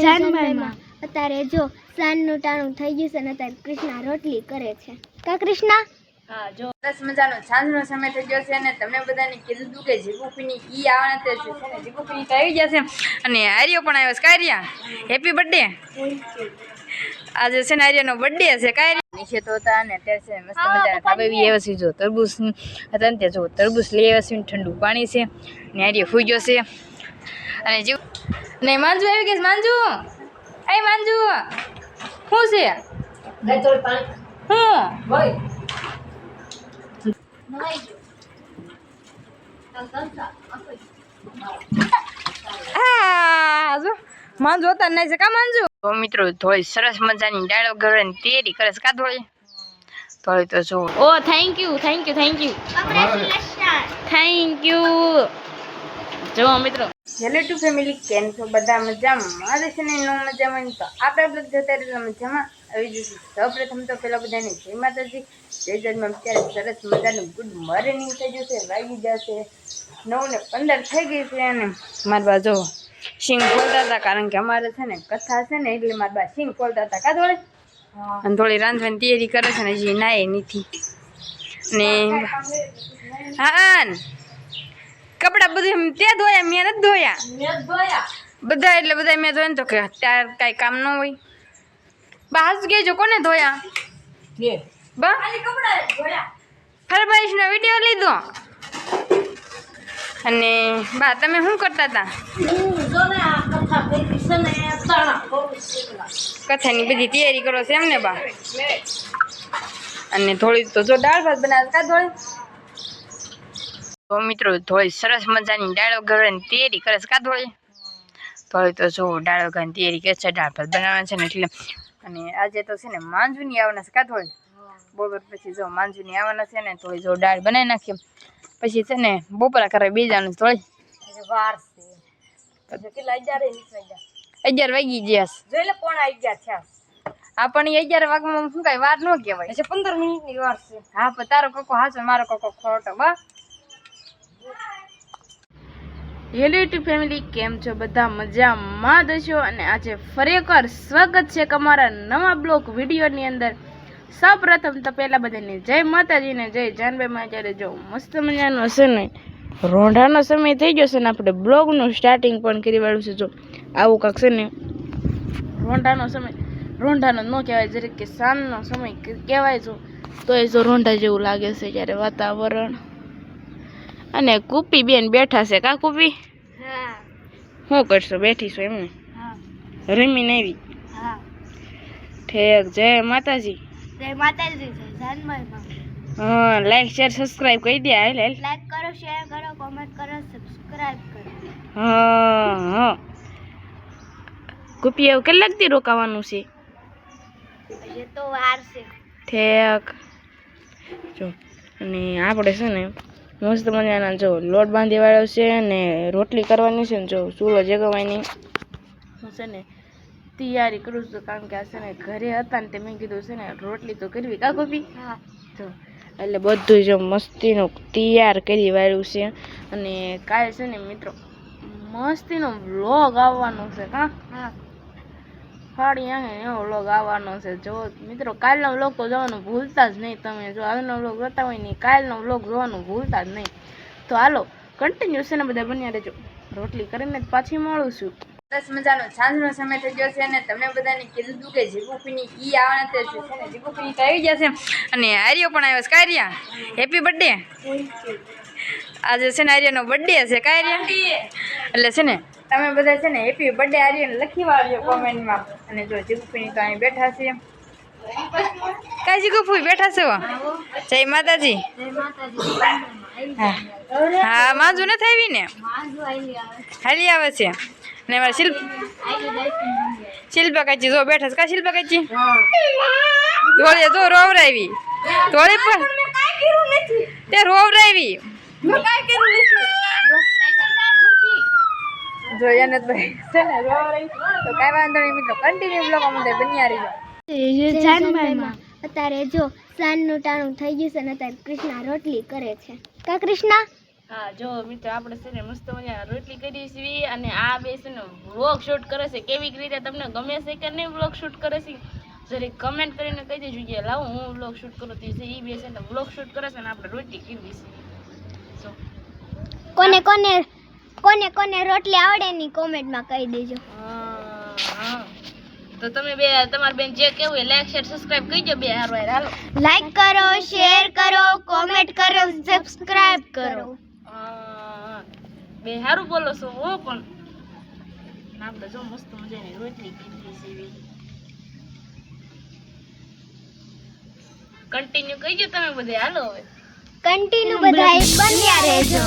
જાનમામાં અત્યારે જો સાંજનું ટાણું થઈ ગયું છે ને અત્યારે કૃષ્ણા રોટલી કરે છે કા કૃષ્ણા? હા જો સરસ મજાનો સાંજનો સમય થઈ ગયો છે અને તમે બધાને કીધું હતું કે જીગુપીની ઈ આવવાના છે ને જીગુપીની તો આવી ગયા છે અને આર્યો પણ આવ્યો છે. કારિયા હેપી બર્થડે. આજે છે ને આર્યનો બર્થડે છે. કારિયા નીચે તો હતા અને અત્યારે છે મસ્ત મજાના ધાબે બી આવ્યા છે. જો તરબૂચ હતા ને ત્યાં જો તરબૂચ લઈ આવ્યા છે, ઠંડુ પાણી છે ને આર્ય સુઈ ગયો છે અને જીવ ને માંજુ આવી ગઈ છે. માંજુ એ માંજુ શું છે? માંજુ હોતા નહીં છે કા માંજુ? તો મિત્રો થોડી સરસ મજાની ડાળો ગળવાની તૈયારી કરે છે કા થોડી થોડી તો જો. Oh thank you thank you thank you thank you. જો મિત્રો હેલો ટુ ફેમિલી, કેમ છો બધા? મજામાં? મારે છે ને નો મજામાં તો આપણે બ્લોગ જોતા રહેલા મજામાં આવી જશે. સૌપ્રથમ તો પેલા બધાને જય માતાજી, જય જન્મ. અત્યારે સરસ મજાનું ગુડ મોર્નિંગ થઈ ગયું છે. વાગી જશે 9:15 થઈ ગઈ છે અને મારા બા જો સિંગ ખોલતા હતા કારણ કે અમારે છે ને કથા છે ને એટલે મારા બા સિંગ ખોલતા હતા કા થોડી અને થોડી રાંધવાની તૈયારી કરે છે ને હજી નાય નથી ને હા કપડા બધું ત્યાં ધોયા મેં નથી ધોયા બધા એટલે બધા મેં ધોયા ને તો કે ત્યાં કાંઈ કામ ન હોય. બહાર ગયો કોને ધોયા બા ફરમાઈશનો વિડીયો લીધો અને બા તમે શું કરતા હતા? કથાની બધી તૈયારી કરો છો એમને બા? અને થોડી તો જો દાળ ભાત બનાવે કા થોડી તો મિત્રો થોડી સરસ મજાની દાળ વઘારવાની તૈયારી કરે છે કા થોડી થોડી તો જો દાળ વઘારવાની તૈયારી કરે છે. દાળ ભાત બનાવવાના છે ને એટલે અને આજે તો છે ને માંજુની આવવાના છે કા થોડી બપોર પછી જો માંજુની આવવાના છે ને થોડી જો દાળ બનાવી નાખીએ પછી છે ને બપોરા કરે બીજાનું થોડી વાર છે કેટલા 11 વાગી ગયા જોઈ લે પોણા 11 થયા. હા પણ 11 વાગવામાં શું કઈ વાર ન કહેવાય, 15 મિનિટની વાર છે. હા પણ તારો કોકો હાચો મારો કોકો ખોટો બા. હેલો યુટ્યુબ ફેમિલી, કેમ છો બધા? મજામાં દશો અને આજે ફરી એકવાર સ્વાગત છે અમારા નવા બ્લોગ વિડીયોની અંદર. સૌપ્રથમ તો પહેલા બધાને જય માતાજી ને જય જાનભાઈમાં. અત્યારે જો મસ્ત મજાનો છે ને રોંઢાનો સમય થઈ ગયો છે ને આપણે બ્લોગનું સ્ટાર્ટિંગ પણ કરી વાળું છે. જો આવું કાંક છે ને રોંઢાનો સમય, રોંઢાનો ન કહેવાય જરીક કે સાંજનો સમય કહેવાય જો તો એ જો રોંઢા જેવું લાગે છે જ્યારે વાતાવરણ. અને કુપી બેન બેઠા છે કા કુપી? શું કરશો? બેઠી છો એમને? રમીને આવી? ઠેક. જય માતાજી. જય માતાજી, જય જાનમામાં. હા, લાઈક શેર સબસ્ક્રાઇબ કરી દે. હાલ હાલ લાઈક કરો, શેર કરો, કોમેન્ટ કરો, સબસ્ક્રાઇબ કરો. હા હા. કુપી એવું કેટલાક દી રોકાવાનું છે? હજી તો વાર છે. ઠેક. જો અને આપણે છે ને મસ્ત મજાના જો લોટ બાંધી વાળ્યો છે ને રોટલી કરવાની છે ને જો ચૂલો જગવાની હું છે ને તૈયારી કરું છું કારણ કે આ છે ને ઘરે હતા ને તે મેં કીધું છે ને રોટલી તો કરવી કા કોપી? હા. જો એટલે બધું જો મસ્તીનું તૈયાર કરી વાળ્યું છે અને કાલે છે ને મિત્રો મસ્તીનો વ્લોગ આવવાનો છે કા? હા. સાડી આને એવો વ્લોગ આવવાનો છે. જો મિત્રો કાલનો વ્લોગ તો જોવાનું ભૂલતા જ નહીં તમે. જો આજનો વ્લોગ જોતા હોય ને કાલનો વ્લોગ જોવાનું ભૂલતા જ નહીં. તો હાલો કન્ટિન્યુ છે ને બધા બન્યા રહેજો. રોટલી કરીને જ પાછી મળું છું. સરસ મજાનો સાંજનો સમય થઈ ગયો છે અને તમે બધાને કીધું હતું કે જીગુપીની ઈ આવવાના છે ને જીગુપીની તો આવી ગયા છે અને આર્યો પણ આવ્યો છે. કારિયા હેપી બર્થડે. આજે છે ને આર્યનો બર્થડે છે. કારિયા એટલે છે ને તમે બધા છે ને હેપી બર્થડે આર્યને લખી વાળજો કોમેન્ટમાં. અને જો જીગુપીની તો અહીં બેઠા છે. કઈ જીગુપી બેઠા છો? જય માતાજી. હા માંજુ નથી આવી ને? હાલી આવે છે ને મારે શિલ્પા કાચી જો બેઠા છે કા? શિલ્પા કાચી ધોળે જો રોવરાવી ધોળે પણ તે રોવરાવી જો એને તો છે ને રોવરાવી તો કાંઈ વાંધો નહીં મિત્રો. કન્ટિન્યુ બ્લોગ અમને બન્યા રહીજો. જાનમામાં અત્યારે જો સાંજનું ટાણું થઈ ગયું છે ને અત્યારે કૃષ્ણા રોટલી કરે છે કા કૃષ્ણા? હા જો મિત્રો આપણે છે ને મસ્ત મજાના રોટલી કરી છીએ અને આ બે છે ને વ્લોગ શૂટ કરે છે. કેવી રીતે તમને ગમે છે કે નહીં વ્લોગ શૂટ કરે છે જરીક કમેન્ટ કરીને કહી દેજો કે લાવો હું વ્લોગ શૂટ કરું તો એ બે છે ને વ્લોગ શૂટ કરે છે ને આપણે રોટલી કરી છે. જો કોને કોને કોને કોને રોટલી આવડે ની કોમેન્ટમાં કહી દેજો. હા તો તમે બે તમાર બેન જે કેવું એ લાઈક શેર સબસ્ક્રાઇબ કરી દો બે હારો હાલો. લાઈક કરો, શેર કરો, કોમેન્ટ કરો, સબસ્ક્રાઇબ કરો. બે હારું બોલો છો હો પણ આપણે જો મસ્ત મજાની રોટલી કરી છે. કન્ટિન્યુ કહી દો તમે બધે હાલો હવે કન્ટિન્યુ બધાય બન્યા રહેજો.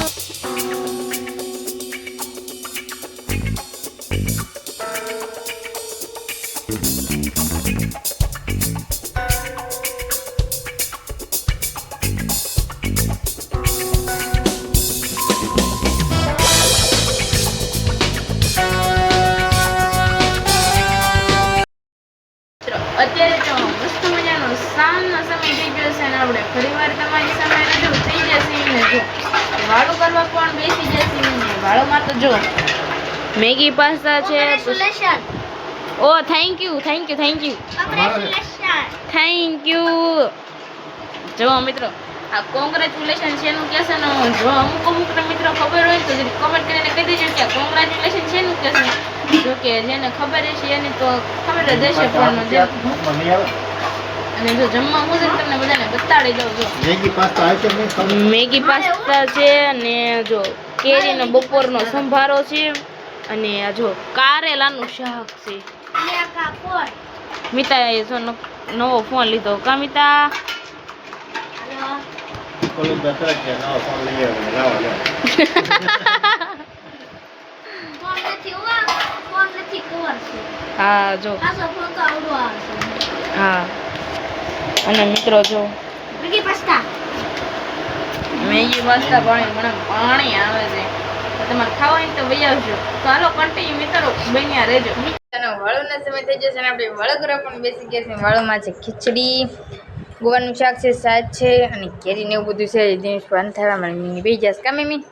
અત્યારે તો મસ્ત મજાનો સાંજનો સમય થઈ ગયો છે અને આપણે ફરીવાર તમારી સામે રજૂ થઈ જશે ને જો વાળું કરવા પણ બેસી જશે ને વાળોમાં તો જો મેગી પાસ્તા છે. ઓ થેન્ક યુ જો મિત્રો આ કોંગ્રેચ્યુલેશન છે એનું કહેશે ને જો અમુક મિત્રો ખબર હોય તો જરી કમેન્ટ કરીને કહી દેજો કે કોંગ્રેચ્યુલેશન છે એનું કહેશે. જો કે જેને ખબર છે એની તો ખબર જ હશે પણ અને જો જમવા હું તમને બધાને બતાડી દઉં. જો મેગી પાસ્તા છે અને જો કેરીનો બપોરનો સંભારો છે અને આ જો કારેલાનું શાક છે. મિતાએ જો નવો ફોન લીધો કા મિતા હા જો હા અને મિત્રો જો મેગી પાસ્તા પાણી આવે છે તમારે ખાવા હોય તો વહી આવજો. તો હાલો કન્ટિન્યુ મિત્રો બન્યા રહેજો. વાળુના સમય થઈ જશે ને આપણે વાળગરા પણ બેસી ગયા છે. વાળુમાં છે ખીચડી, ગોવાનું શાક છે, સાજ છે અને કેરી ને એવું બધું છે. દિનેશ ભાન થવા મને બેસી જશે કા મમ્મી?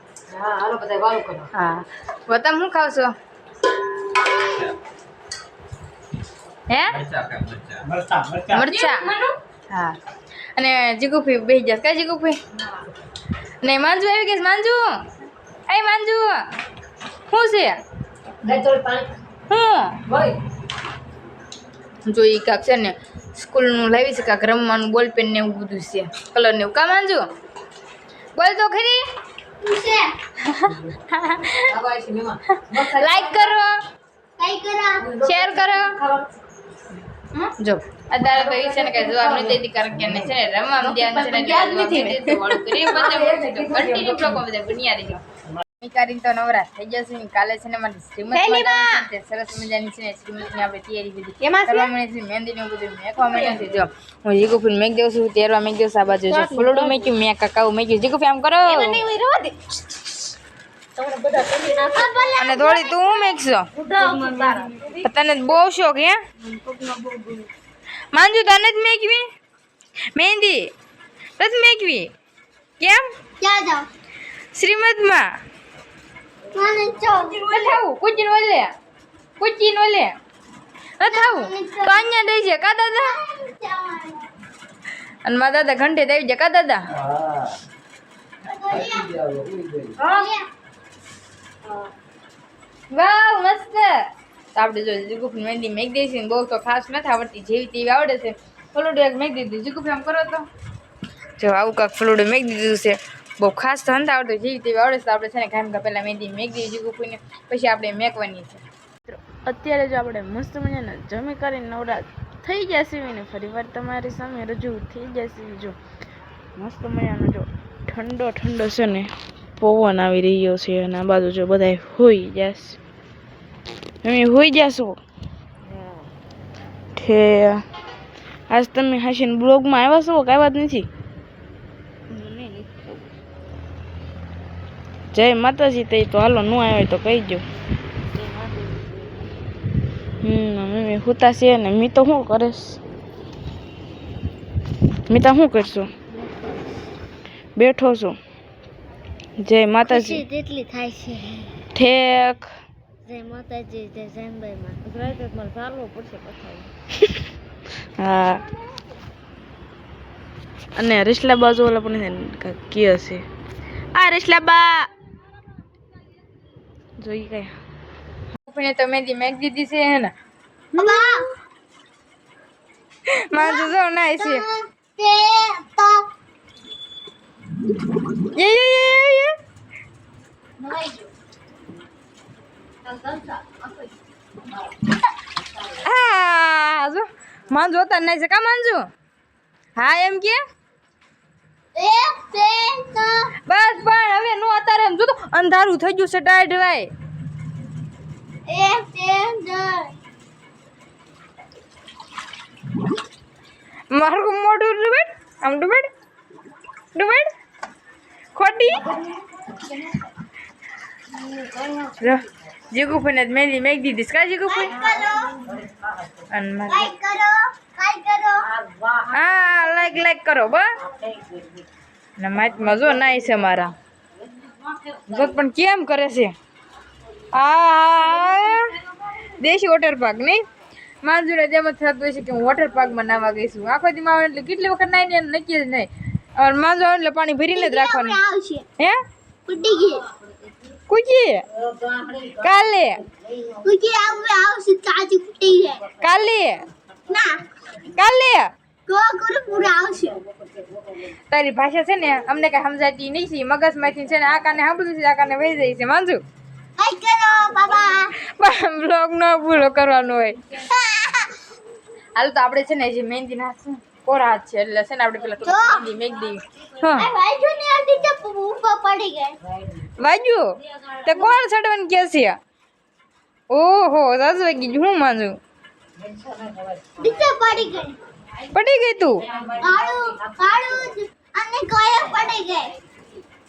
હા હાલો બધા વાળું કરો. હા તમે શું ખાવ છો? હે મરચા હા અને જીગુફી બેસી જશે કા જીગુફી? ને માંજુ આવી ગઈ. માંજુ એ માંજુ શું છે? જો એ કાક છે ને સ્કૂલનું લાવી છે કાક રમવાનું બોલપેન ને એવું બધું છે કલર ને એવું કા માંજુ બોલ તો ખરી. લાઈક કરો, શેર કરો. જો અત્યારે તો એ છે ને કઈ જવાબ નથી દેતી કારણ કે છે ને રમવામાં ધ્યાન છે ને કન્ટિન્યુ લોકો બધા બન્યા રહી મિકારી તો નવરા થઈ જશે ને કાલે છે ને મારી શ્રીમત સરસ મજાની છે ને શ્રીમતની આપણે તૈયારી બધી કરવા મળે છે. મહેંદી ને બધું મેકવા મળે છે. જો હું જીગુફી મેક દઉં છું, તેરવા મેક દઉં છું. આ બાજુ જો ફૂલડું મેક્યું, મેં કાકાવું મેક્યું. જીગુફી આમ કરો અને થોડી તું હું મેકશો તને બહુ શોખ હે માંજુ તને જ મેકવી મહેંદી નથી મેકવી કેમ? શ્રીમદમાં કુચીન ઓલે થાવું તો અહીંયા દઈ છે કા દાદા? અને મારા દાદા ઘંટે દઈ છે કા દાદા? વાવ મસ્ત. તો આપણે જો જીગુફી મહેંદી મેક દઈશું ને બહુ તો ખાસ નથી આવડતી, જેવી તેવી આવડે છે. ફલૂડું એક મેક દીધું. જીગુફી આમ કરો તો જો આવું કાંક ફલૂડું મેક દીધું છે. બહુ ખાસ તો નથી આવડતું, જેવી તેવી આવડે છે. આપણે છે ને ખામ પહેલાં મહેંદી મેક દીધી જીગુફીને પછી આપણે મેકવાની છે. અત્યારે જો આપણે મસ્ત મજાના જમી કરીને નવરા થઈ જશે ને ફરી વાર તમારી સામે રજૂ થઈ જશે. જો મસ્ત મજાનો જો ઠંડો છે ને પવન આવી રહ્યો છે અને આ બાજુ જો બધા હોઈ જશે. તમે હોઈ જશો ઠે આજ તમે હાસીને બ્લોગમાં આવ્યા છો કાંઈ વાત નથી? જય માતાજી. તે તો હાલો ન આવ્યો તો કહી દો. મમ્મી હુતા છે ને મી તો શું કરીશ? મીતા શું કરશો? બેઠો છો જય માતાજી તેટલી થાય છે. ઠેક જય માતાજી, જય જાનભાઈ માં. ગુજરાતી મારે ચાલવું પડશે કથા. હા. અને રીસલા બાજુ ઓલા પણ કી હશે. આ રીસલા બા જોઈ કઈ આપણે તો મેંદી મેક દીધી છે હે ને માજુ જો નાઈ છે યે હા જો માંજુ હોતા નહીં છે કા માંજુ હા એમ કે બસ પણ હવે નો અત્યારે એમ જો તો અંધારું થઈ ગયું છે ટાઈડ ભાઈ મારું મોઢું ડુબેડ આમ ડુબેડ ડુબેડ ખોટી જીગુ ફઈને મેંદી મેક દીધી કા જીગુ ફઈ હા લાઈક કરો બસ ને માચ મજો નાઈ છે મારા જો પણ કેમ કરે છે આ દેશી વોટર પાર્ક નહીં માંજુને જેમ જ થતું હોય છે કે હું વોટર પાર્કમાં નાવા ગઈ છું આખો દી માં એટલે કેટલી વખત નાઈ ને નક્કી જ નહીં અને માંજુ આવે એટલે પાણી ભરીને જ રાખવાનું હે કુકી કાલે કાલે કાલે તારી ભાષા છે ને અમને કઈ સમજાતી નહીં છે મગજ માંથી છે ને આ કાને સાંભળ્યું છે આ કાને વહી જાય છે માંજુ બ્લોગ નો ભૂલો કરવાનો હોય હાલ તો આપણે છે ને જે મહેંદી નાખશું કોરા હાથ છે એટલે છે ને આપણે પેલા મહેંદી મેક દઈ વાજુ તે કોણ ચડવાનું કે છે ઓહો સાસુ વાગી ગયું હું માંજુ પડી ગઈ તું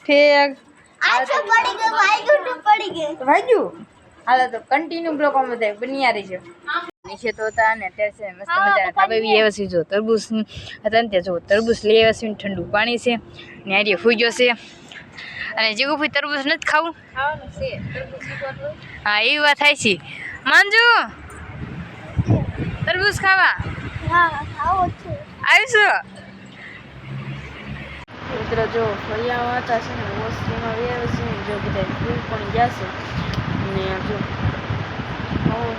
ઠીક વાજુ હાલ તો કન્ટિન્યુ બ્લોક માં થાય બનિયા રહી છે નીચે તો હતા ને અત્યારે છે મસ્ત મજા ધાબે બી આવ્યા છે જો તરબૂચ હતા ને ત્યાં જો તરબૂચ લઈ આવ્યા છે ઠંડુ પાણી છે ને આડી ફૂઈ ગયો છે અને જીગુ ફૂઈ તરબૂચ નથી ખાવું હા એવી વાત થાય છે માંજુ તરબૂચ ખાવા આવીશું મિત્ર જો ફળિયા હતા છે ને વસ્તીમાં વ્યાવે છે ને જો બધા ફૂલ પણ ગયા છે ને જો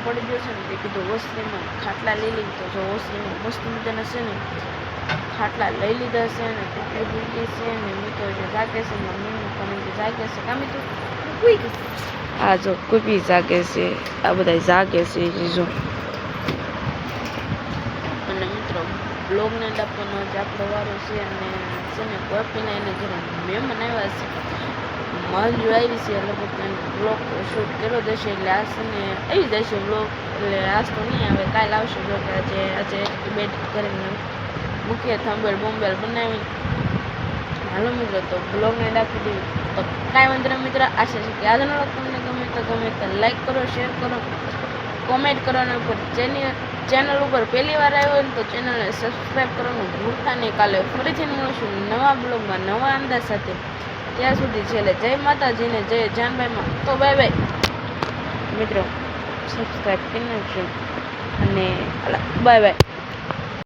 પડી ગયો છે ને તે કીધું વસ્તીમાં ખાટલા લઈ લીધી તો જો વસ્તીમાં મસ્ત મજાના છે ને ખાટલા લઈ લીધા છે ને કેટલી બુકી છે ને મિત્રો જે જાગે છે મમ્મીનું પણ જે જાગે છે કામી તો આ જો કુપી જાગે છે આ બધા જાગે છે જો અને મિત્રો બ્લોગને આપવાનો જ આપણો વારો છે અને છે ને કોપીના એને ઘરે મહેમાન આવ્યા છે માંજુ આવી છે લગભગ બ્લોગ શૂટ કર્યો જશે એટલે આ છે ને આવી જશે બ્લોગ એટલે આજ તો નહીં આવે કાલે આવશે જો કે આજે બેટ કરીને મૂકીએ થંબેલ બોમ્બેલ બનાવી હાલો મિત્રો તો બ્લોગને રાખી દેવી તો કાંઈ વાંધો નહીં મિત્ર આશા છે કે આજનો બ્લોગ તમને ગમે તો લાઈક કરો શેર કરો કોમેન્ટ કરવાના ઉપર ચેનલ ઉપર પહેલી વાર આવ્યો હોય તો ચેનલને સબસ્ક્રાઈબ કરવાનું ભૂલતા નહીં કાલે ફરીથી મળશું નવા બ્લોગમાં નવા અંદાજ સાથે ત્યાં સુધી છેલ્લે જય માતાજીને જય જાનભાઈમાં તો બાય બાય મિત્રો સબસ્ક્રાઈબ કરી નાખજો અને બાય બાય